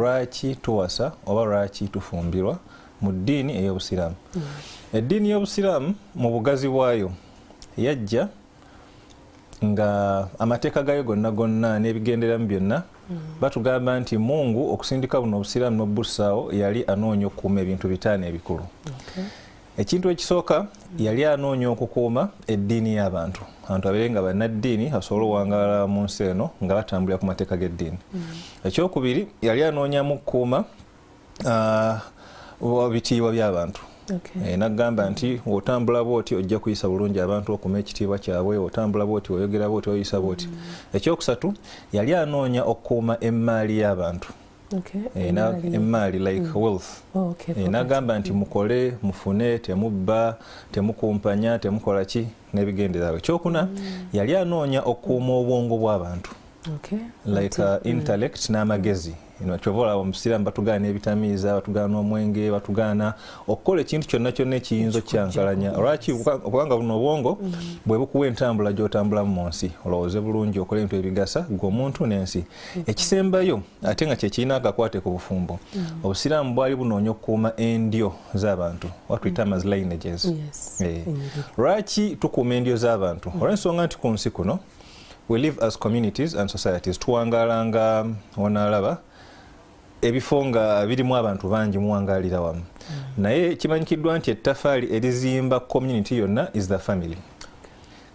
lwaki tuwasa oba lwaki tufumbirwa mu ddiini ey'Obusiraamu. Eddiini y'Obusiraamu mu bugazi bwayo yajja nga amateeka gayo gonna n'ebigenderamu byonna batugamba nti Mungu okusindika buno Obusiraamu n'obussaawo yali anoonya okukuuma ebintu bitaano ebikulu. Ekintu ekisooka yali anoonya okukuuma eddiini y'abantu, abantu babeere nga bannaddiini asobole owangaala mu nsi eno nga batambulira ku mateeka g'eddiini. Ekyokubiri yali anoonyamu okukuuma bitiibwa by'abantu. Nagamba nti otambula bwoti ojja kuyisa bulungi abantu okuma ekitiibwa kyabwe, otambula bwoti oyogera bwoti oyisa bwoti. Ekyokusatu yali anoonya okukuuma emmaali y'abantu. Emmaali like wealth. Nagamba nti mukole mufune temubba temukumpanya temukola ki n'ebigendererwa. Ekyokuna yali anoonya okukuuma obwongo bw'abantu. Like intellect n'amagezi. Kyova Omusiraamu batugaana ebitamiiza, batugaana omwenge, batugaana okukola ekintu kyonna kyonna ekiyinza kyankalanya. Lwaki? Kubanga buno obwongo bwe bukuwa entambula gy'otambulamu mu nsi, olowooze bulungi okole ebintu ebigasa ggwe omuntu n'ensi. Ekisembayo ate nga kye kirina akakwate ku bufumbo. Obusiraamu bwali bunoonya okukuuma endyo z'abantu, what we term as lineages. Lwaki tukuuma endyo z'abantu? Olw'ensonga nti ku nsi kuno we live as communities and societies. Tuwangalanga wanalaba ebifo nga birimu abantu bangi muwangalira wamu. Naye kimanyikiddwa nti ettafaali erizimba community yonna is the family.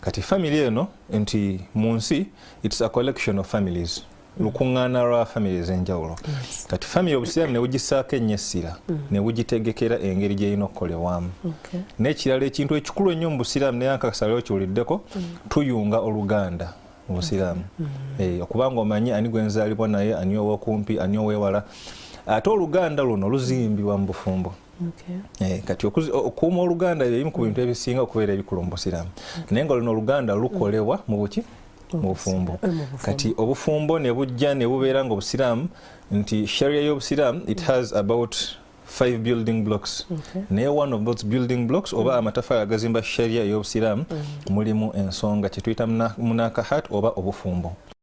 Kati family eno nti mu nsi it's a collection of families. Lukuŋŋaana lwa families enjawulo. Kati family Obusiraamu ne bugisaako ennyo essira ne bugitegekera engeri gy'erina okukolebwamu. N'ekirala ekintu ekikulu ennyo mu Busiraamu naye nkakasa leero kiwuliddeko tuyunga oluganda mu Busiraamu. Okubanga omanyi ani gwe nzaalibwa naye ani ow'okumpi ani ow'ewala. Ate oluganda luno luzimbibwa mu bufumbo. Kati okuuma oluganda ebimu ku bintu ebisinga okubeera ebikulu mu Busiraamu. Naye nga luno oluganda lukolebwa mu buki? Mu bufumbo. Kati obufumbo ne bujja ne bubeera nga Obusiraamu nti sharia y'Obusiraamu it has about 5 building blocks. Naye one of those building blocks oba amatafaali agazimba sharia y'Obusiraamu mulimu ensonga kye tuyita munakahat oba obufumbo.